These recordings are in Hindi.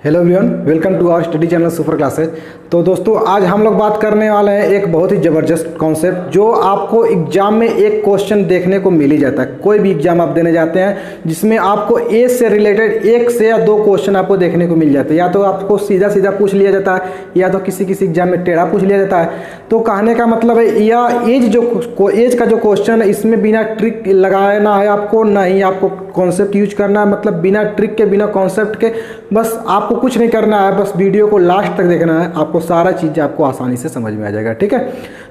Hello everyone, welcome to our study channel super classes. तो दोस्तों, आज हम लोग बात करने वाले हैं एक बहुत ही ज़बरदस्त कॉन्सेप्ट जो आपको एग्जाम में एक क्वेश्चन देखने को मिल ही जाता है। कोई भी एग्जाम आप देने जाते हैं जिसमें आपको एज से रिलेटेड एक से या दो क्वेश्चन आपको देखने को मिल जाते हैं। या तो आपको सीधा सीधा पूछ लिया जाता है या तो किसी किसी एग्जाम में टेढ़ा पूछ लिया जाता है। तो कहने का मतलब है या एज का जो क्वेश्चन है इसमें बिना ट्रिक लगाना है आपको, ना ही आपको कॉन्सेप्ट यूज करना है। मतलब बिना ट्रिक के, बिना कॉन्सेप्ट के, बस आपको कुछ नहीं करना है, बस वीडियो को लास्ट तक देखना है। आपको सारा चीज़ आपको आसानी से समझ में आ जाएगा। ठीक है,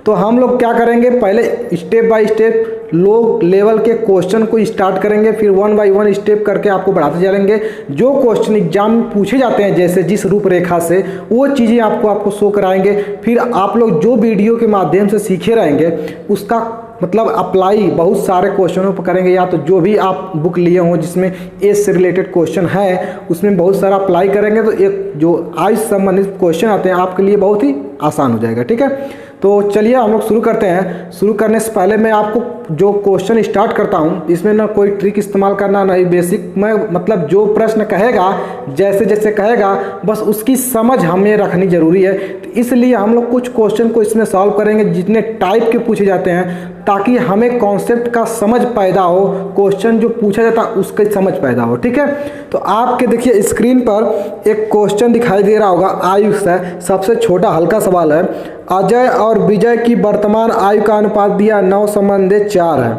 तो हम लोग क्या करेंगे, पहले step by step low level के क्वेश्चन को स्टार्ट करेंगे, फिर वन बाय वन स्टेप करके आपको बढ़ाते चलेंगे। जो क्वेश्चन एग्जाम में पूछे जाते हैं जैसे जिस रूपरेखा से, वो चीज़ें आपको शो कराएंगे। फिर आप लोग जो वीडियो के माध्यम से सीखे रहेंगे उसका मतलब अप्लाई बहुत सारे क्वेश्चनों पर करेंगे। या तो जो भी आप बुक लिए हों जिसमें एज से रिलेटेड क्वेश्चन है उसमें बहुत सारा अप्लाई करेंगे, तो एक जो आय से संबंधित क्वेश्चन आते हैं आपके लिए बहुत ही आसान हो जाएगा। ठीक है, तो चलिए हम लोग शुरू करते हैं। शुरू करने से पहले मैं आपको जो क्वेश्चन स्टार्ट करता हूं इसमें ना कोई ट्रिक इस्तेमाल करना, ना ही बेसिक। मैं मतलब जो प्रश्न कहेगा जैसे जैसे कहेगा बस उसकी समझ हमें रखनी जरूरी है। तो इसलिए हम लोग कुछ क्वेश्चन को इसमें सॉल्व करेंगे जितने टाइप के पूछे जाते हैं, ताकि हमें कॉन्सेप्ट का समझ पैदा हो, क्वेश्चन जो पूछा जाता है उसकी समझ पैदा हो। ठीक है, तो आपके देखिए स्क्रीन पर एक क्वेश्चन दिखाई दे रहा होगा, आयु से सबसे छोटा हल्का सवाल है। अजय और विजय की वर्तमान आयु का अनुपात दिया 9:4 है।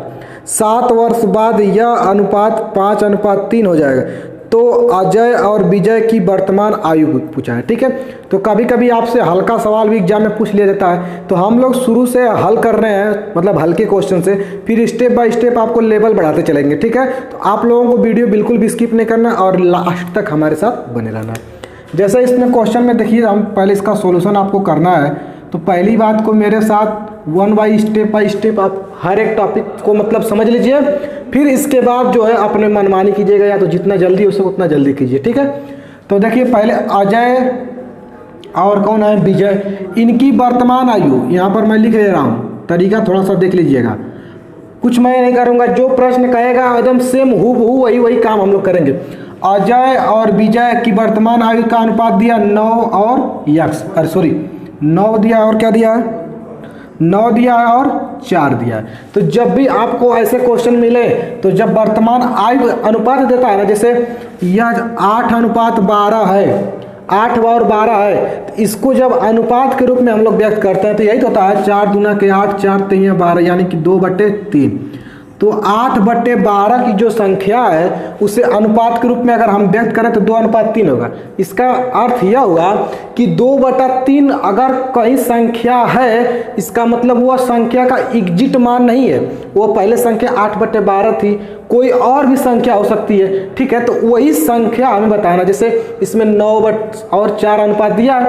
7 वर्ष बाद यह अनुपात 5:3 हो जाएगा। तो अजय और विजय की वर्तमान आयु पूछा है। ठीक है, तो कभी कभी आपसे हल्का सवाल भी एग्जाम में पूछ लिया जाता है, तो हम लोग शुरू से हल कर रहे हैं, मतलब हल्के क्वेश्चन से, फिर स्टेप बाय स्टेप आपको लेवल बढ़ाते चलेंगे। ठीक है, तो आप लोगों को वीडियो बिल्कुल भी स्किप नहीं करना और लास्ट तक हमारे साथ बने रहना है। जैसे इसमें क्वेश्चन में देखिए, हम पहले इसका सोल्यूशन आपको करना है। तो पहली बात को मेरे साथ वन बाय स्टेप आप हर एक टॉपिक को मतलब समझ लीजिए। फिर इसके बाद जो है अपने मनमानी कीजिएगा, या तो जितना जल्दी हो सके उतना जल्दी कीजिए। ठीक है, तो देखिए पहले अजय और कौन है, विजय, इनकी वर्तमान आयु यहाँ पर मैं लिख ले रहा हूँ। तरीका थोड़ा सा देख लीजिएगा, कुछ मैं नहीं करूँगा, जो प्रश्न कहेगा एकदम सेम हूबहू वही काम हम लोग करेंगे। अजय और विजय की वर्तमान आयु का अनुपात दिया 9 और 9 दिया और क्या दिया है, 9 दिया है और 4 दिया है। तो जब भी आपको ऐसे क्वेश्चन मिले तो जब वर्तमान आयु अनुपात देता है ना, जैसे यह 8:12 है, 8 और 12 है, तो इसको जब अनुपात के रूप में हम लोग व्यक्त करते हैं तो यही तो होता है 4 दूना के 8, 4 3 12, यानी कि 2/3। तो 8/12 की जो संख्या है उसे अनुपात के रूप में अगर हम व्यक्त करें तो 2:3 होगा। इसका अर्थ यह हुआ कि 2/3 अगर कहीं संख्या है, इसका मतलब वह संख्या का एग्जिट मान नहीं है, वो पहले संख्या 8/12 थी, कोई और भी संख्या हो सकती है। ठीक है, तो वही संख्या हमें बताना। जैसे इसमें 9 और 4 अनुपात दिया,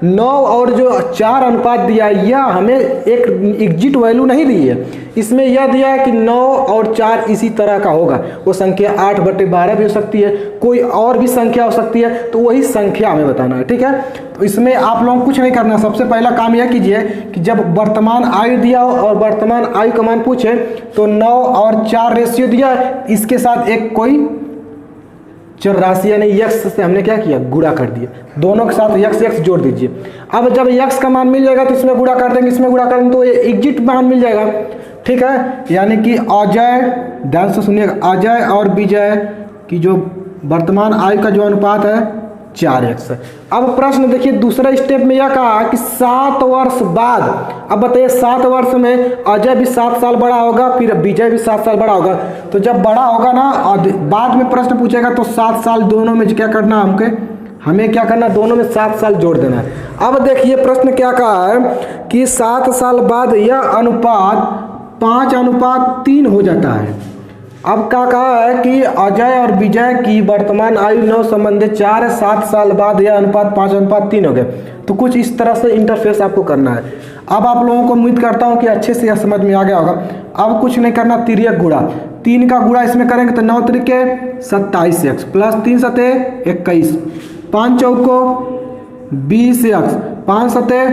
9 और जो 4 अनुपात दिया यह हमें एक एग्जिट वैल्यू नहीं दी है। इसमें यह दिया है कि 9 और 4 इसी तरह का होगा, वो संख्या 8/12 भी हो सकती है, कोई और भी संख्या हो सकती है, तो वही संख्या हमें बताना है। ठीक है, तो इसमें आप लोगों को कुछ नहीं करना। सबसे पहला काम यह कीजिए कि जब वर्तमान आयु दिया हो और वर्तमान आयु का मान पूछे तो 9 और 4 रेशियो दिया है, इसके साथ एक कोई चर राशि यानी यक्स से हमने क्या किया, गुणा कर दिया। दोनों के साथ यक्स जोड़ दीजिए। अब जब यक्स का मान मिल जाएगा तो इसमें गुणा कर देंगे, इसमें गुणा करेंगे तो ये एग्जिट मान मिल जाएगा। ठीक है, यानी कि अजय, ध्यान से सुनिएगा, अजय और विजय की जो वर्तमान आयु का जो अनुपात है 4x है। अब प्रश्न देखिए दूसरा स्टेप में यह कहा कि 7 वर्ष बाद। अब बताइए 7 वर्ष में अजय भी 7 साल बड़ा होगा, फिर विजय भी 7 साल बड़ा होगा। तो जब बड़ा होगा ना और बाद में प्रश्न पूछेगा तो 7 साल दोनों में क्या करना, हमें क्या करना, दोनों में 7 साल जोड़ देना है। अब देखिए प्रश्न क्या कहा है कि 7 साल बाद यह अनुपात 5:3 हो जाता है। अब क्या कहा है कि अजय और विजय की वर्तमान आयु 9:4 है, 7 साल बाद यह अनुपात 5:3 हो गया। तो कुछ इस तरह से इंटरफेस आपको करना है। अब आप लोगों को उम्मीद करता हूं कि अच्छे से यह समझ में आ गया होगा। अब कुछ नहीं करना, तिर्यक गुणा, 3 का गुणा इसमें करेंगे तो 9 त्रिके 27x प्लस 3 सते 21, 5 चौको 20x, 5 सते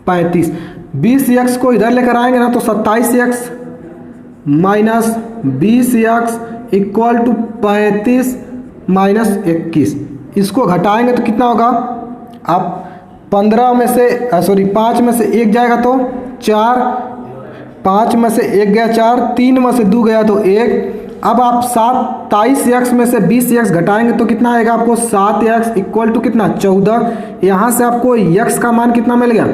35, 20x को इधर लेकर आएंगे ना तो 27x -20x इक्वल टू 35 -21। इसको घटाएंगे तो कितना होगा, आप 15 में से 5 में से 1 जाएगा तो 4, 5 में से 1 गया 4, 3 में से 2 गया तो 1। अब आप 27x में से 20x घटाएंगे तो कितना आएगा आपको, 7x इक्वल टू कितना, 14। यहाँ से आपको x का मान कितना मिल गया,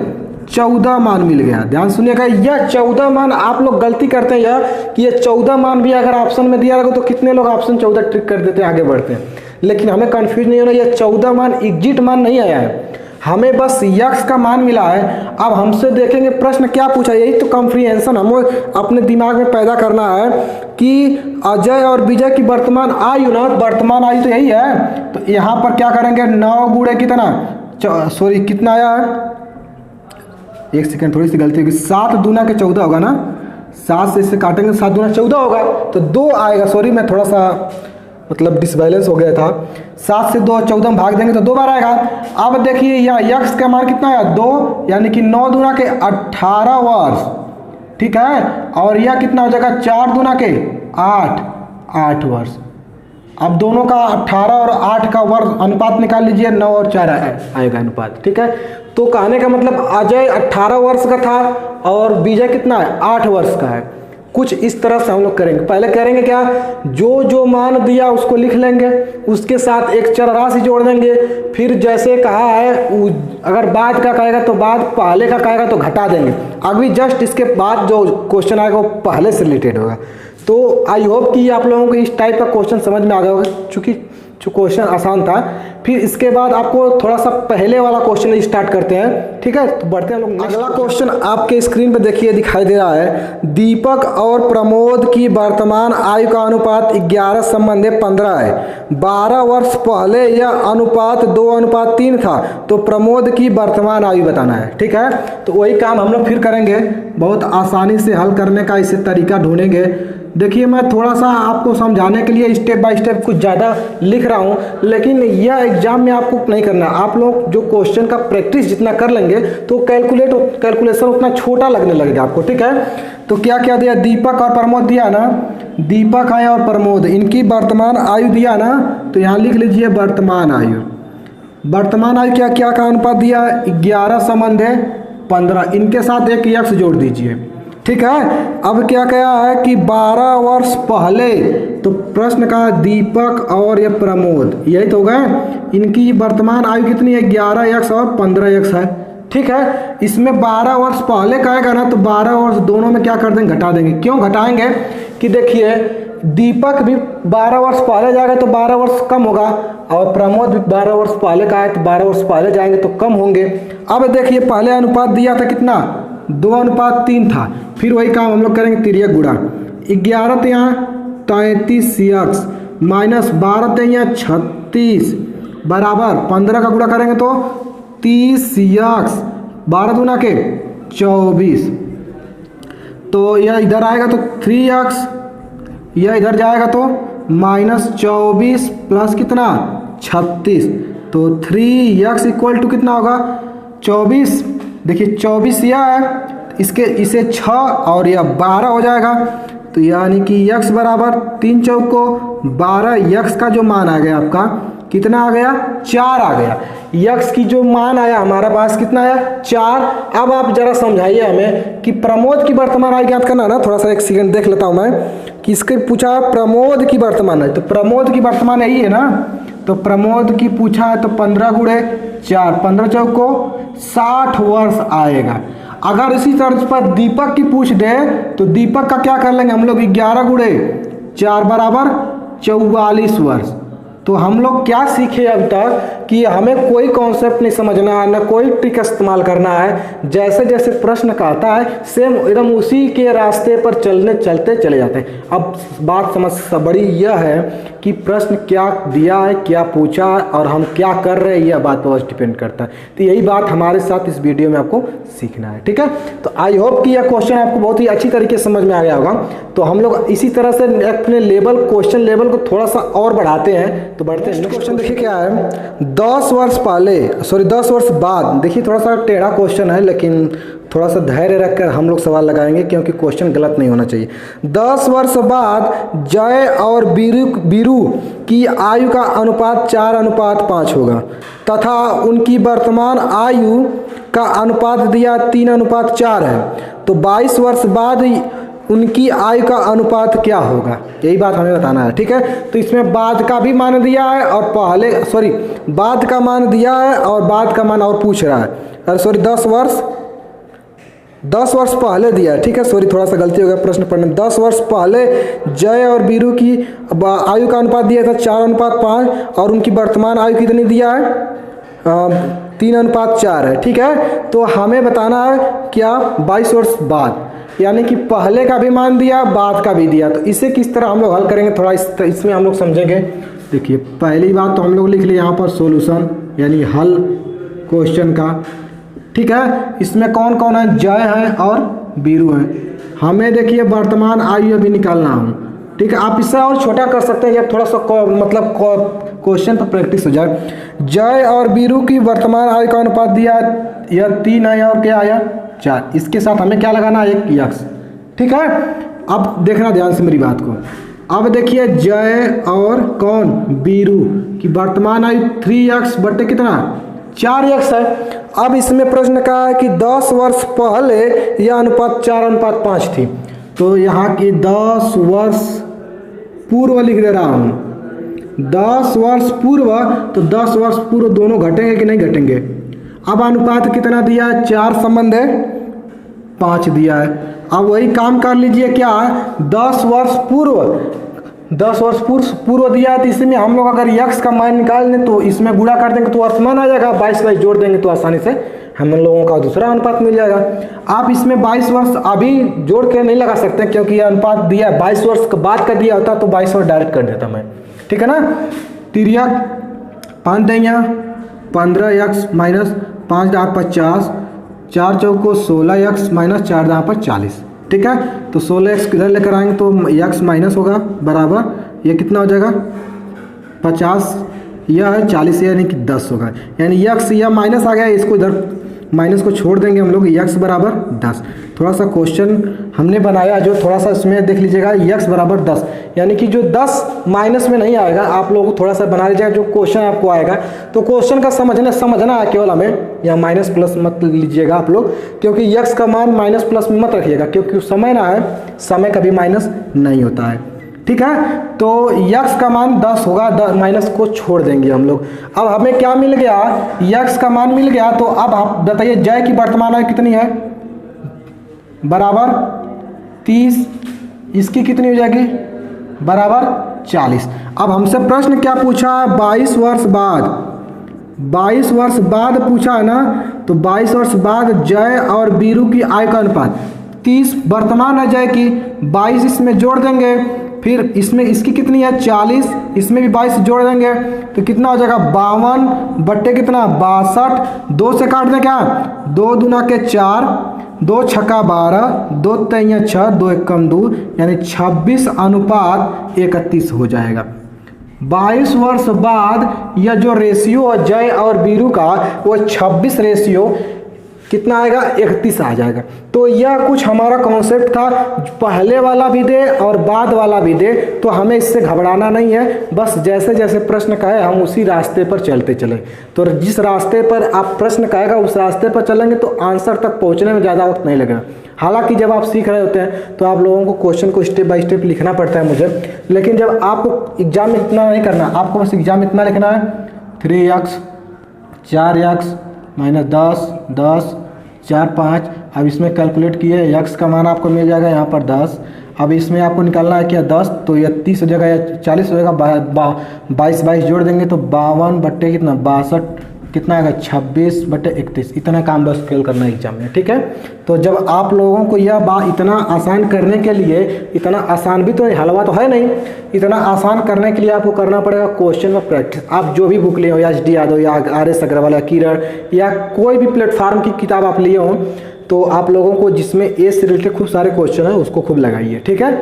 14 मान मिल गया। ध्यान सुनिएगा, यह 14 मान, आप लोग गलती करते हैं यह कि ये 14 मान भी अगर ऑप्शन में दिया रहेगा तो कितने लोग ऑप्शन 14 ट्रिक कर देते हैं, आगे बढ़ते हैं। लेकिन हमें कंफ्यूज नहीं होना, यह 14 मान एग्जिट मान नहीं आया है, हमें बस यक्स का मान मिला है। अब हमसे देखेंगे प्रश्न क्या पूछा, यही तो कॉम्प्रिहेंशन हमें अपने दिमाग में पैदा करना है कि अजय और विजय की वर्तमान आयु ना, वर्तमान आयु तो यही है। तो यहाँ पर क्या करेंगे, 9 गुणे कितना, सॉरी कितना आया है, 1 सेकंड थोड़ी सी गलती होगी, 7 दूना के 14 होगा ना, 7 से इसे काटेंगे 7 दूना 14 होगा, तो 2 आएगा। सॉरी मैं थोड़ा सा मतलब डिसबैलेंस हो गया था। 7 से 2 14 में भाग देंगे तो 2 बार आएगा। अब देखिए यहाँ यक्स का मान कितना है, 2, यानी कि 9 दूना के 18 वर्ष, ठीक है। और यह कितना हो जाएगा, 4 दूना के 8 वर्ष। अब दोनों का 18 और 8 का वर्ष अनुपात निकाल लीजिए, 9 और 4 आएगा अनुपात, ठीक है। तो कहने का मतलब अजय 18 वर्ष का था और विजय कितना है, 8 वर्ष का है। कुछ इस तरह से हम लोग करेंगे। पहले करेंगे क्या, जो मान दिया उसको लिख लेंगे, उसके साथ एक चर राशि जोड़ देंगे। फिर जैसे कहा है, अगर बाद का कहेगा तो बाद, पहले का कहेगा तो घटा देंगे। अभी जस्ट इसके बाद जो क्वेश्चन आएगा वो पहले से रिलेटेड होगा। तो आई होप कि आप लोगों को इस टाइप का क्वेश्चन समझ में आ गया होगा, चूँकि क्वेश्चन आसान था। फिर इसके बाद आपको थोड़ा सा पहले वाला क्वेश्चन स्टार्ट करते हैं, ठीक है। तो बढ़ते हैं लोग। अगला क्वेश्चन आपके स्क्रीन पे देखिए दिखाई दे रहा है, दीपक और प्रमोद की वर्तमान आयु का अनुपात 11:15 है। 12 वर्ष पहले यह अनुपात 2:3 था, तो प्रमोद की वर्तमान आयु बताना है, ठीक है। तो वही काम हम लोग फिर करेंगे, बहुत आसानी से हल करने का इसे तरीका ढूंढेंगे। देखिए मैं थोड़ा सा आपको समझाने के लिए स्टेप बाय स्टेप कुछ ज़्यादा लिख रहा हूँ, लेकिन यह एग्जाम में आपको नहीं करना। आप लोग जो क्वेश्चन का प्रैक्टिस जितना कर लेंगे तो कैलकुलेशन उतना छोटा लगने लगेगा आपको, ठीक है। तो क्या क्या दिया, दीपक और प्रमोद दिया ना, दीपक है और प्रमोद, इनकी वर्तमान आयु दिया ना, तो यहाँ लिख लीजिए वर्तमान आयु। वर्तमान आयु क्या क्या का अनुपात दिया, 11:15। इनके साथ एक यक्स जोड़ दीजिए, ठीक है। अब क्या कहा है कि 12 वर्ष पहले, तो प्रश्न का दीपक और ये प्रमोद, यही तो होगा। इनकी वर्तमान आयु कितनी है, 11x और 15x है, ठीक है। इसमें 12 वर्ष पहले कहेगा ना, तो 12 वर्ष दोनों में क्या कर देंगे, घटा देंगे। क्यों घटाएंगे कि देखिए दीपक भी 12 वर्ष पहले जाएगा तो 12 वर्ष कम होगा, और प्रमोद भी 12 वर्ष पहले का है तो 12 वर्ष पहले जाएंगे तो कम होंगे। अब देखिए पहले अनुपात दिया था कितना, 2:3 था। फिर वही काम हम लोग करेंगे, तिर्यक गुणा। 11 तो यहाँ 33x माइनस 12 तो यहाँ 36 बराबर 15 का गुणा करेंगे तो 30x, 12 दूना के 24। तो यह इधर आएगा तो 3x, यह इधर जाएगा तो -24 प्लस कितना 36, तो 3x इक्वल टू कितना होगा 24। देखिए 24 यह है, इसे 6 और यह 12 हो जाएगा। तो यानी कि x बराबर 3 चौको 12, x का जो मान आ गया आपका कितना आ गया, 4 आ गया। x की जो मान आया हमारा पास कितना आया, 4। अब आप जरा समझाइए हमें कि प्रमोद की वर्तमान आयु ज्ञात करना ना, थोड़ा सा एक सेकंड देख लेता हूं मैं कि इसके पूछा प्रमोद की वर्तमान है, तो प्रमोद की वर्तमान यही है ना, तो प्रमोद की पूछा है तो 15 गुणे 4, 15 चौको 60 वर्ष आएगा। अगर इसी तर्ज पर दीपक की पूछ दे तो दीपक का क्या कर लेंगे हम लोग, 11 गुणे 4 बराबर 44 वर्ष। तो हम लोग क्या सीखे अब तक कि हमें कोई कॉन्सेप्ट नहीं समझना है, ना कोई ट्रिक इस्तेमाल करना है। जैसे जैसे प्रश्न का आता है सेम एकदम उसी के रास्ते पर चलते चले जाते हैं। अब बात समझ बड़ी यह है कि प्रश्न क्या दिया है, क्या पूछा है और हम क्या कर रहे हैं, यह बात पर डिपेंड करता है। तो यही बात हमारे साथ इस वीडियो में आपको सीखना है, ठीक है। तो आई होप कि यह क्वेश्चन आपको बहुत ही अच्छी तरीके से समझ में आ गया होगा। तो हम लोग इसी तरह से अपने क्वेश्चन लेवल को थोड़ा सा और बढ़ाते हैं। तो बढ़ते हैं, क्वेश्चन देखिए क्या है, 10 वर्ष बाद, देखिए थोड़ा सा टेढ़ा क्वेश्चन है लेकिन थोड़ा सा धैर्य रखकर हम लोग सवाल लगाएंगे, क्योंकि क्वेश्चन गलत नहीं होना चाहिए। 10 वर्ष बाद जय और बीरू की आयु का अनुपात 4:5 होगा तथा उनकी वर्तमान आयु का अनुपात दिया 3:4 है, तो 22 वर्ष बाद उनकी आयु का अनुपात क्या होगा, यही बात हमें बताना है। ठीक है, तो इसमें बाद का भी मान दिया है और बाद का मान दिया है और बाद का मान और पूछ रहा है। अरे 10 वर्ष पहले दिया है। ठीक है, थोड़ा सा गलती हो गया प्रश्न पढ़ने में। 10 वर्ष पहले जय और बीरू की आयु का अनुपात दिया था 4:5 और उनकी वर्तमान आयु कितनी दिया है 3:4 है। ठीक है, तो हमें बताना है क्या 22 वर्ष बाद, यानी कि पहले का भी मान दिया बाद का भी दिया। तो इसे किस तरह हम लोग हल करेंगे, थोड़ा इसमें हम लोग समझेंगे। देखिए, पहली बात तो हम लोग लिख लिए यहाँ पर सॉल्यूशन, यानी हल क्वेश्चन का। ठीक है, इसमें कौन कौन है, जय है और बीरू है। हमें देखिए वर्तमान आयु अभी निकालना है। ठीक है, आप इससे और छोटा कर सकते हैं जब थोड़ा सा मतलब क्वेश्चन पर प्रैक्टिस हो जाए। जय और बीरू की वर्तमान आयु का अनुपात दिया यह 3 है और क्या आया 4। इसके साथ हमें क्या लगाना है, एक यक्स। ठीक है, अब देखना ध्यान से मेरी बात को। अब देखिए जय और कौन, बीरू की वर्तमान आयु 3x बटे कितना 4x है। अब इसमें प्रश्न कहा है कि 10 वर्ष पहले यह अनुपात 4:5 थी, तो यहाँ की 10 वर्ष पूर्व लिख दे रहा हूँ। 10 वर्ष पूर्व, तो 10 वर्ष पूर्व दोनों घटेंगे कि नहीं घटेंगे। अब अनुपात कितना दिया है, 4 संबंध है 5 दिया है। अब वही काम कर लीजिए, क्या 10 वर्ष पूर्व दिया है, तो इसमें हम लोग अगर यक्स का मान निकाल लें तो इसमें गुणा कर देंगे तो वर्तमान आ जाएगा, 22 जोड़ देंगे तो आसानी से हम लोगों का दूसरा अनुपात मिल जाएगा। आप इसमें 22 वर्ष अभी जोड़ के नहीं लगा सकते, क्योंकि ये अनुपात दिया है 22 वर्ष के बाद का दिया होता तो 22 वर्ष डायरेक्ट कर देता मैं। ठीक है ना, 5 देंगे 15x माइनस 5 × 50, 4 चौको 16x माइनस 4 × 40। ठीक है, तो 16x किधर लेकर आएंगे तो x माइनस होगा बराबर, ये कितना हो जाएगा 50, यह है 40, यानी कि 10 होगा। यानी x यह माइनस आ गया, इसको इधर माइनस को छोड़ देंगे हम लोग, x बराबर 10। थोड़ा सा क्वेश्चन हमने बनाया जो थोड़ा सा इसमें देख लीजिएगा, x बराबर 10, यानी कि जो 10 माइनस में नहीं आएगा, आप लोगों को थोड़ा सा बना लीजिएगा जो क्वेश्चन आपको आएगा। तो क्वेश्चन का समझना है केवल हमें, या माइनस प्लस मत लीजिएगा आप लोग, क्योंकि x का मान माइनस प्लस में मत रखिएगा, क्योंकि समय ना है, समय कभी माइनस नहीं होता है। ठीक है, तो x का मान 10 होगा, माइनस को छोड़ देंगे हम लोग। अब हमें क्या मिल गया, x का मान मिल गया। तो अब आप बताइए जय की वर्तमान आयु कितनी है, बराबर 30, इसकी कितनी हो जाएगी बराबर 40। अब हमसे प्रश्न क्या पूछा है, 22 वर्ष बाद पूछा है ना, तो 22 वर्ष बाद जय और बीरू की आयु का अनुपात 30 वर्तमान है जय की, 22 इसमें जोड़ देंगे, फिर इसमें इसकी कितनी है 40, इसमें भी 22 जोड़ देंगे तो कितना हो जाएगा 52 बट्टे कितना 62, 2 से काट दें क्या, 2 दूना के 4, 2 छक्का 12, 2 तिया 6, 2 एकम 2, यानी 26:31 हो जाएगा। 22 वर्ष बाद यह जो रेशियो है जय और बीरू का, वो 26 रेशियो कितना आएगा 31 आ जाएगा। तो यह कुछ हमारा कॉन्सेप्ट था, पहले वाला भी दे और बाद वाला भी दे, तो हमें इससे घबराना नहीं है, बस जैसे जैसे प्रश्न कहे हम उसी रास्ते पर चलते चलें। तो जिस रास्ते पर आप प्रश्न कहेगा उस रास्ते पर चलेंगे तो आंसर तक पहुंचने में ज़्यादा वक्त नहीं लगेगा। हालांकि जब आप सीख रहे होते हैं तो आप लोगों को क्वेश्चन को स्टेप बाय स्टेप लिखना पड़ता है मुझे, लेकिन जब आपको एग्जाम में इतना नहीं करना, आपको बस एग्जाम में इतना लिखना है 3x 4x माइनस 10 4 5। अब इसमें कैलकुलेट किए, x का मान आपको मिल जाएगा यहाँ पर 10। अब इसमें आपको निकालना है क्या 10, तो यह 30 हो जाएगा या 40 हो जाएगा, 22 जोड़ देंगे तो 52 बट्टे कितना 62, कितना आएगा 26/31। इतना काम बस फेल करना है एग्जाम में। ठीक है, तो जब आप लोगों को यह बात इतना आसान करने के लिए, इतना आसान भी तो हलवा तो है नहीं, इतना आसान करने के लिए आपको करना पड़ेगा क्वेश्चन में प्रैक्टिस। आप जो भी बुक लिए हो, या एच डी यादव या RS अग्रवाल या किरण या कोई भी प्लेटफार्म की किताब आप लिए हो, तो आप लोगों को जिसमें ए से रिलेटेड खूब सारे क्वेश्चन है उसको खूब लगाइए। ठीक है,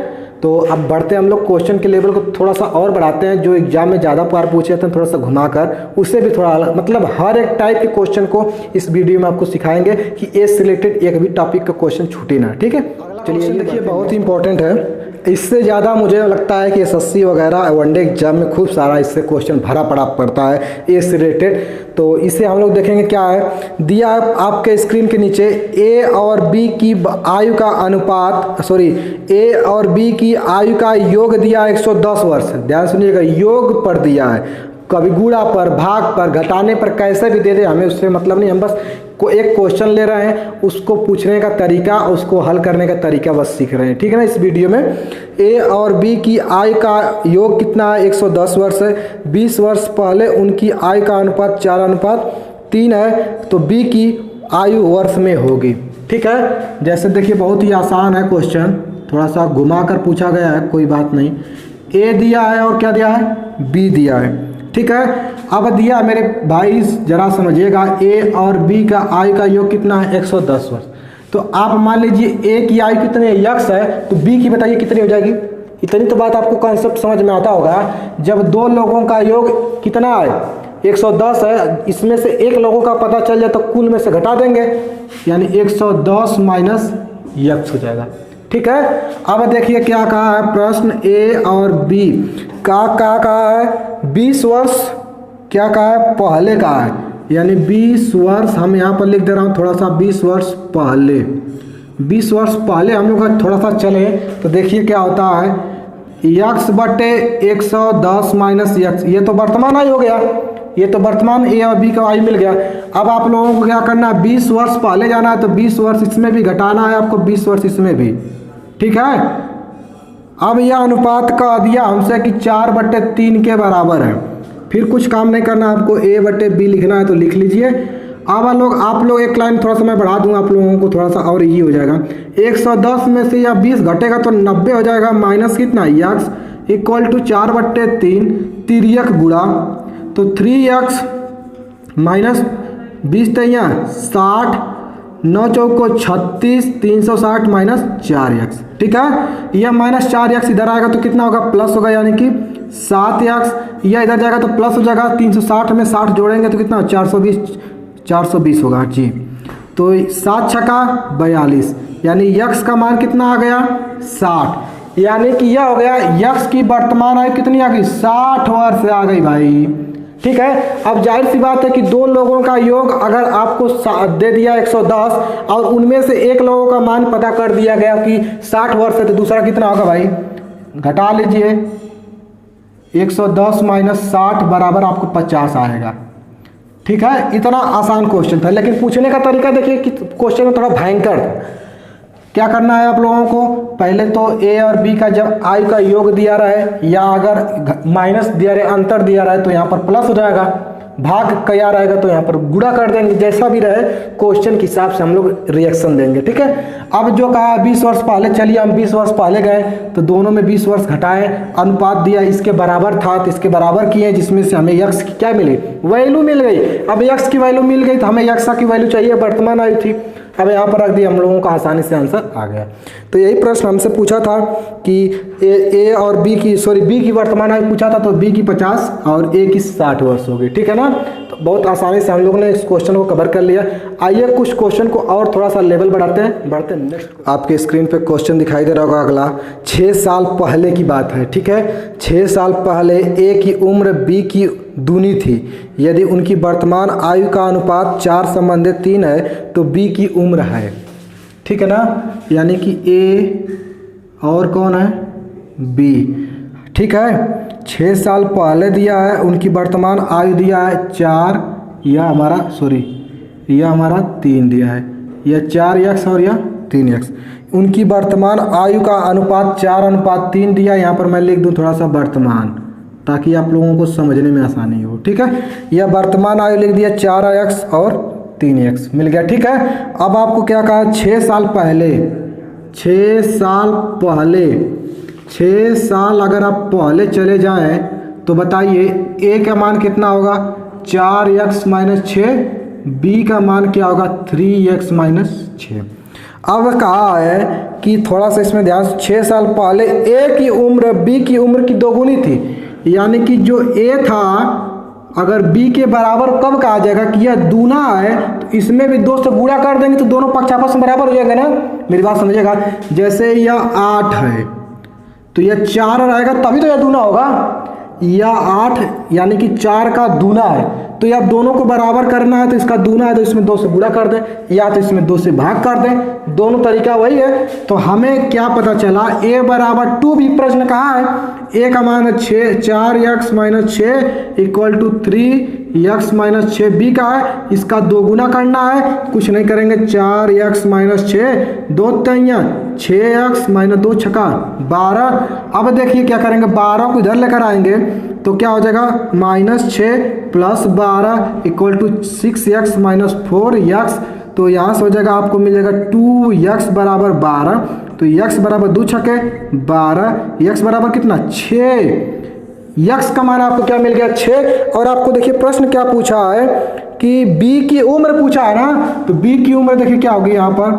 तो अब बढ़ते हैं हम लोग क्वेश्चन के लेवल को थोड़ा सा और बढ़ाते हैं, जो एग्जाम में ज़्यादा बार पूछे जाते हैं थोड़ा सा घुमाकर, उससे भी थोड़ा अलग, मतलब हर एक टाइप के क्वेश्चन को इस वीडियो में आपको सिखाएंगे कि ए से रिलेटेड एक भी टॉपिक का क्वेश्चन छूटे ना। ठीक है, चलिए देखिए बहुत ही इंपॉर्टेंट है। इससे ज़्यादा मुझे लगता है कि एसएससी वगैरह वनडे एग्जाम में खूब सारा इससे क्वेश्चन भरा पड़ा पड़ता है ए से रिलेटेड। तो इसे हम लोग देखेंगे क्या है दिया है आपके स्क्रीन के नीचे। ए और बी की आयु का अनुपात, सॉरी, ए और बी की आयु का योग दिया है 110 वर्ष। ध्यान सुनिएगा, योग पर दिया है, कभी गुणा पर, भाग पर, घटाने पर, कैसे भी दे दे हमें उससे मतलब नहीं। हम बस को एक क्वेश्चन ले रहे हैं, उसको पूछने का तरीका, उसको हल करने का तरीका बस सीख रहे हैं। ठीक है ना। इस वीडियो में ए और बी की आयु का योग कितना है, 110 वर्ष है। 20 वर्ष पहले उनकी आयु का अनुपात 4:3 है, तो बी की आयु वर्ष में होगी। ठीक है, जैसे देखिए बहुत ही आसान है क्वेश्चन, थोड़ा सा घुमा कर पूछा गया है, कोई बात नहीं। ए दिया है और क्या दिया है, बी दिया है। ठीक है, अब दिया मेरे भाई जरा समझिएगा, ए और बी का आयु का योग कितना है, 110 वर्ष। तो आप मान लीजिए ए की आयु कितनी है, यक्स है, तो बी की बताइए कितनी हो जाएगी। इतनी तो बात आपको कॉन्सेप्ट समझ में आता होगा। जब दो लोगों का योग कितना है, 110 है, इसमें से एक लोगों का पता चल जाए तो कुल में से घटा देंगे, यानी 110 माइनस यक्स हो जाएगा। ठीक है, अब देखिए क्या कहा है प्रश्न, ए और बी का कहा है 20 वर्ष, क्या कहा है, पहले का है, यानी 20 वर्ष हम यहाँ पर लिख दे रहा हूँ थोड़ा सा, 20 वर्ष पहले। 20 वर्ष पहले हम लोग थोड़ा सा चले तो देखिए क्या होता है, यक्स बटे 110 माइनस यक्स, ये तो वर्तमान आयु हो गया, ये तो वर्तमान ए और बी का आयु मिल गया। अब आप लोगों को क्या करना है, 20 वर्ष पहले जाना है, तो 20 वर्ष इसमें भी घटाना है आपको, 20 वर्ष इसमें भी। ठीक है, अब यह अनुपात का दिया हमसे कि 4/3 के बराबर है। फिर कुछ काम नहीं करना, आपको ए बटे बी लिखना है तो लिख लीजिए। अब आप लोग एक लाइन थोड़ा सा मैं बढ़ा दूंगा आप लोगों को, थोड़ा सा और ये हो जाएगा। 110 में से यह 20 घटेगा तो 90 हो जाएगा, माइनस कितना, यक्स इक्वल टू 4/3 तिर्यक गुणा, तो 3x माइनस 20 तैया 60, 9 चौको 36, 360 माइनस 4x। ठीक है, यह माइनस 4x इधर आएगा तो कितना होगा, प्लस होगा, यानी कि 7x, यह इधर जाएगा तो प्लस हो जाएगा। 360 में 60 जोड़ेंगे तो कितना, 420 होगा जी। तो 7 छक्का 42, यानी यक्स का मान कितना आ गया, 60, यानी कि यह हो गया यक्स की वर्तमान आयु कितनी आ गई, 60 वर्ष आ गई भाई। ठीक है, अब जाहिर सी बात है कि दो लोगों का योग अगर आपको दे दिया 110 और उनमें से एक लोगों का मान पता कर दिया गया कि 60 वर्ष है, तो दूसरा कितना होगा भाई, घटा लीजिए, 110 माइनस 60 बराबर आपको 50 आएगा। ठीक है, इतना आसान क्वेश्चन था, लेकिन पूछने का तरीका देखिए कि क्वेश्चन में थोड़ा भयंकर था। क्या करना है आप लोगों को, पहले तो ए और बी का जब आयु का योग दिया रहे या अगर माइनस दिया रहे, अंतर दिया रहे, तो यहाँ पर प्लस हो जाएगा, भाग क्या रहेगा तो यहाँ पर गुणा कर देंगे, जैसा भी रहे क्वेश्चन के हिसाब से हम लोग रिएक्शन देंगे। ठीक है, अब जो कहा 20 वर्ष पहले, चलिए हम 20 वर्ष पहले गए तो दोनों में 20 वर्ष घटाए, अनुपात दिया इसके बराबर था तो इसके बराबर किए, जिसमें से हमें यक्स की क्या मिली, वैल्यू मिल गई। अब यक्स की वैल्यू मिल गई तो हमें यक्स की वैल्यू चाहिए, वर्तमान आयु थी, अब यहाँ पर रख दिया, हम लोगों का आसानी से आंसर आ गया। तो यही प्रश्न हमसे पूछा था कि ए और बी की, सॉरी बी की वर्तमान आयु पूछा था, तो बी की 50 और ए की 60 वर्ष हो गई। ठीक है ना, तो बहुत आसानी से हम लोगों ने इस क्वेश्चन को कवर कर लिया। आइए कुछ क्वेश्चन को और थोड़ा सा लेवल बढ़ाते हैं नेक्स्ट। आपके स्क्रीन पे क्वेश्चन दिखाई दे रहा होगा अगला, 6 साल पहले की बात है। ठीक है, 6 साल पहले ए की उम्र बी की दूनी थी, यदि उनकी वर्तमान आयु का अनुपात 4/3 है तो बी की उम्र है। ठीक है ना, यानी कि ए और कौन है, बी। ठीक है, 6 साल पहले दिया है, उनकी वर्तमान आयु दिया है 4, यह हमारा 3 दिया है, यह 4x और यह 3x। उनकी वर्तमान आयु का अनुपात 4:3 दिया, यहाँ पर मैं लिख दूँ थोड़ा सा वर्तमान, ताकि आप लोगों को समझने में आसानी हो। ठीक है, यह वर्तमान आयु लिख दिया 4x और 3x मिल गया। ठीक है, अब आपको क्या कहा, 6 साल पहले, 6 साल अगर आप पहले चले जाएं तो बताइए ए का मान कितना होगा, 4x - 6, बी का मान क्या होगा, 3x - 6। अब कहा है कि थोड़ा सा इसमें ध्यान, 6 साल पहले ए की उम्र बी की उम्र की दोगुनी थी, यानी कि जो ए था अगर बी के बराबर कब कहा जाएगा कि यह दूना है, तो इसमें भी 2 से गुणा कर देंगे तो दोनों पक्ष आपस में बराबर हो जाएंगे ना। मेरी बात समझिएगा, जैसे यह 8 है तो यह 4 रहेगा तभी तो यह दूना होगा। यह 8 यानी कि 4 का दूना है, तो यह दोनों को बराबर करना है तो इसका दूना है तो इसमें 2 से गुणा कर दें या तो इसमें 2 से भाग कर दें, दोनों तरीका वही है। तो हमें क्या पता चला, a बराबर 2 भी प्रश्न कहाँ है, a का मान है 6, 4x minus 6 equal to 3x minus 6, b का है इसका 2 गुना करना है, कुछ नहीं करेंगे 4x माइनस 6 2 तैया 6x माइनस 2 छका 12। अब देखिए क्या करेंगे, 12 को इधर लेकर आएंगे तो क्या हो जाएगा -6 plus 12 equal to 6x minus 4x, तो यहाँ से हो जाएगा आपको मिल जाएगा 2x बराबर 12, तो x बराबर 2 छके 12, x बराबर कितना 6, x का मान आपको क्या मिल गया 6। और आपको देखिए प्रश्न क्या पूछा है कि b की उम्र पूछा है ना, तो b की उम्र देखिए क्या होगी यहाँ पर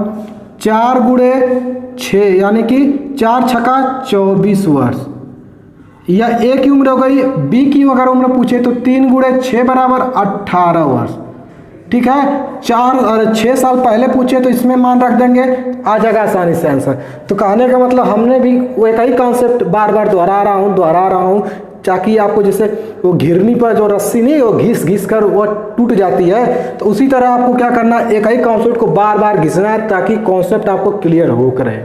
4 गुणे 6 यानी कि 4 छका 24 वर्ष, या ए की उम्र हो गई। बी की अगर उम्र पूछे तो 3 गुणे 6 बराबर 18 वर्ष, ठीक है। 4 और 6 साल पहले पूछे तो इसमें मान रख देंगे, आ जाएगा आसानी से आंसर। तो कहने का मतलब हमने भी वो एक ही कॉन्सेप्ट बार बार दोहरा रहा हूँ ताकि आपको जैसे वो घिरनी पर जो रस्सी नहीं वो घिस घिस कर वो टूट जाती है, तो उसी तरह आपको क्या करना है, एक ही कॉन्सेप्ट को बार बार घिसना है ताकि कॉन्सेप्ट आपको क्लियर हो करे,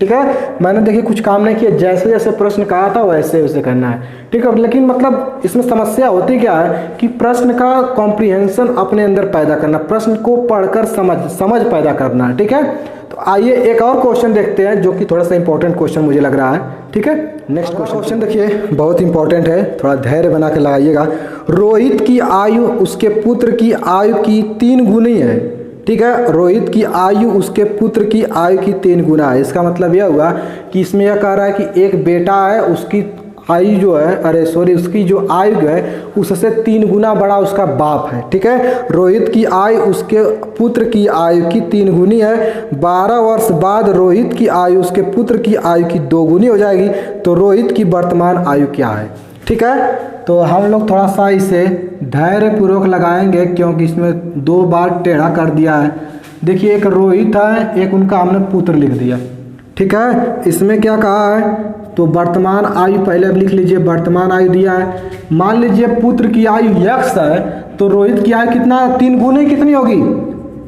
ठीक है। मैंने देखिए कुछ काम नहीं किया, जैसे जैसे प्रश्न कहा था वैसे वैसे करना है, ठीक है। लेकिन मतलब इसमें समस्या होती क्या है कि प्रश्न का कॉम्प्रिहेंशन अपने अंदर पैदा करना, प्रश्न को पढ़कर समझ पैदा करना है, ठीक है। तो आइए एक और क्वेश्चन देखते हैं जो कि थोड़ा सा इंपॉर्टेंट क्वेश्चन मुझे लग रहा है, ठीक है। नेक्स्ट क्वेश्चन देखिए बहुत इंपॉर्टेंट है, थोड़ा धैर्य बना के लगाइएगा। रोहित की आयु उसके पुत्र की आयु की 3 गुनी है, ठीक है। रोहित की आयु उसके पुत्र की आयु की 3 गुना है। इसका मतलब यह हुआ कि इसमें यह कह रहा है कि एक बेटा है उसकी आयु जो है उसकी जो आयु है उससे 3 गुना बड़ा उसका बाप है, ठीक है। रोहित की आयु उसके पुत्र की आयु की 3 गुनी है। 12 वर्ष बाद रोहित की आयु उसके पुत्र की आयु की 2 गुनी हो जाएगी, तो रोहित की वर्तमान आयु क्या है, ठीक है। तो हम लोग थोड़ा सा इसे धैर्य पूर्वक लगाएंगे क्योंकि इसमें 2 बार टेढ़ा कर दिया है। देखिए एक रोहित है, एक उनका हमने पुत्र लिख दिया, ठीक है। इसमें क्या कहा है, तो वर्तमान आयु पहले अब लिख लीजिए, वर्तमान आयु दिया है। मान लीजिए पुत्र की आयु x है तो रोहित की आयु कितना 3 गुनी कितनी होगी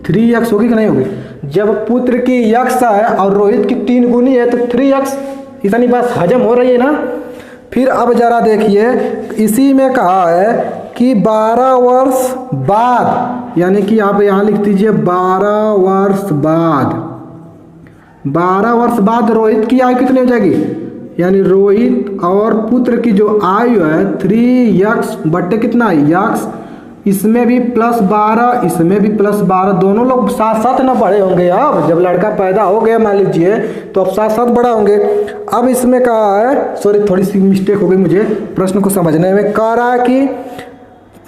3x होगी कि नहीं होगी। जब पुत्र की x है और रोहित की 3 गुनी है तो 3x, इतनी बात हजम हो रही है ना। फिर अब जरा देखिए इसी में कहा है कि 12 वर्ष बाद, यानी कि आप यहाँ लिख दीजिए 12 वर्ष बाद, 12 वर्ष बाद रोहित की आयु कितनी हो जाएगी, यानी रोहित और पुत्र की जो आयु है 3x बट्टे कितना x, इसमें भी +12 इसमें भी +12, दोनों लोग साथ साथ ना बड़े होंगे। अब जब लड़का पैदा हो गया मान लीजिए तो अब साथ साथ बड़ा होंगे। अब इसमें कहा है, सॉरी थोड़ी सी मिस्टेक हो गई मुझे प्रश्न को समझने में, कह रहा है कि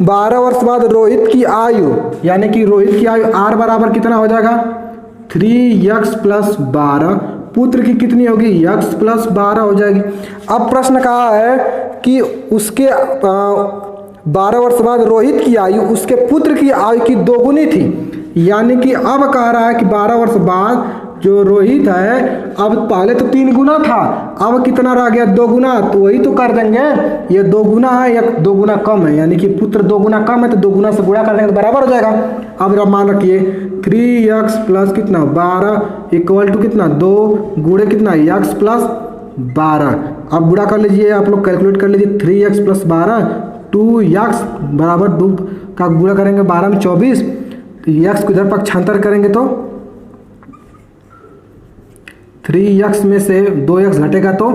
12 वर्ष बाद रोहित की आयु, यानी कि रोहित की आयु r बराबर कितना हो जाएगा 3x + 12, पुत्र की कितनी होगी x + 12 हो जाएगी। अब प्रश्न कहा है कि उसके 12 वर्ष बाद रोहित की आयु उसके पुत्र की आयु की 2 गुनी थी, यानी कि अब कह रहा है कि 12 वर्ष बाद जो रोहित है, अब पहले तो 3 गुना था, अब कितना रह गया 2 गुना, तो वही तो कर देंगे, ये 2 गुना है या 2 गुना कम है, यानी कि पुत्र 2 गुना कम है तो 2 गुना से गुणा कर देंगे तो बराबर हो जाएगा। अब मान रखिए 3x प्लस कितना 12 इक्वल टू कितना 2 गुणे कितना x + 12। अब गुणा कर लीजिए, आप लोग कैलकुलेट कर लीजिए, 3x + 12 2x बराबर 2 का गुणा करेंगे 12 में 24, तो x को इधर पक्षांतर करेंगे तो 3x में से 2x घटेगा तो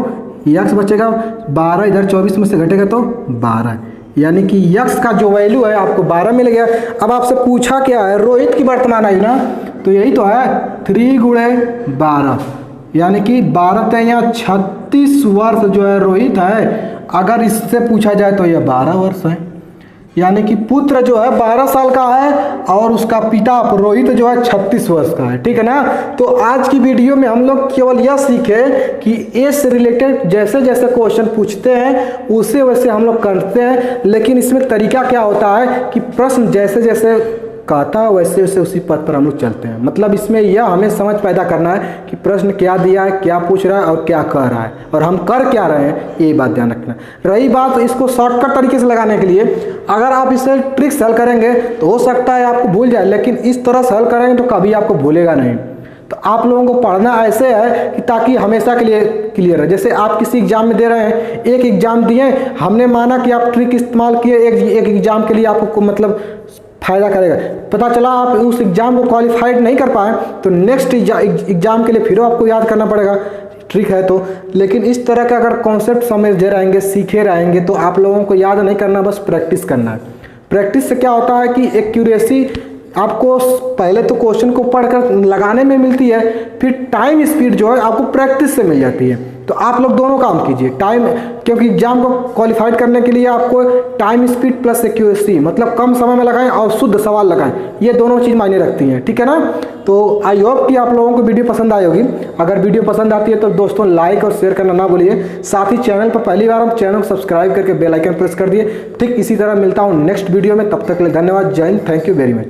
x बचेगा 12, इधर 24 में से घटेगा तो 12, यानी कि x का जो वैल्यू है आपको 12 मिल गया। अब आपसे पूछा क्या है रोहित की वर्तमान आयु ना, तो यही तो है 3 गुणे 12, यानी कि 12 यहाँ 36 वर्ष जो है रोहित है। अगर इससे पूछा जाए तो यह 12 वर्ष है, यानी कि पुत्र जो है 12 साल का है और उसका पिता पुरोहित जो है 36 वर्ष का है। ठीक है ना। तो आज की वीडियो में हम लोग केवल यह सीखे कि एज से रिलेटेड जैसे जैसे क्वेश्चन पूछते हैं उसे वैसे हम लोग करते हैं, लेकिन इसमें तरीका क्या होता है कि प्रश्न जैसे जैसे कहता है वैसे वैसे उसी पथ पर हम लोग चलते हैं। मतलब इसमें यह हमें समझ पैदा करना है कि प्रश्न क्या दिया है, क्या पूछ रहा है और क्या कह रहा है और हम कर क्या रहे हैं, ये बात ध्यान रखना। रही बात इसको शॉर्टकट तरीके से लगाने के लिए, अगर आप इसे ट्रिक से हल करेंगे तो हो सकता है आपको भूल जाए, लेकिन इस तरह से हल करेंगे तो कभी आपको भूलेगा नहीं। तो आप लोगों को पढ़ना ऐसे है कि ताकि हमेशा के लिए क्लियर है। जैसे आप किसी एग्जाम में दे रहे हैं, एक एग्जाम दिए, हमने माना कि आप ट्रिक इस्तेमाल किए, एक एग्जाम के लिए आपको मतलब फायदा करेगा, पता चला आप उस एग्जाम को क्वालिफाइड नहीं कर पाए तो नेक्स्ट एग्जाम के लिए फिर आपको याद करना पड़ेगा, ट्रिक है तो। लेकिन इस तरह का अगर कॉन्सेप्ट समझते रहेंगे, सीखे रहेंगे, तो आप लोगों को याद नहीं करना, बस प्रैक्टिस करना है। प्रैक्टिस से क्या होता है कि एक्यूरेसी आपको पहले तो क्वेश्चन को पढ़कर लगाने में मिलती है, फिर टाइम स्पीड जो है आपको प्रैक्टिस से मिल जाती है। तो आप लोग दोनों काम कीजिए, टाइम, क्योंकि एग्जाम को क्वालिफाइड करने के लिए आपको टाइम स्पीड प्लस एक्यूरेसी, मतलब कम समय में लगाएं और शुद्ध सवाल लगाएं, ये दोनों चीज़ मायने रखती हैं। ठीक है ना। तो आई होप कि आप लोगों को वीडियो पसंद आई होगी। अगर वीडियो पसंद आती है तो दोस्तों लाइक और शेयर करना ना भूलिए। साथ ही चैनल पर पहली बार हम चैनल को सब्सक्राइब करके बेल आइकन प्रेस कर दिए। ठीक इसी तरह मिलता हूँ नेक्स्ट वीडियो में, तब तक के लिए धन्यवाद। जय Hind, thank you very much.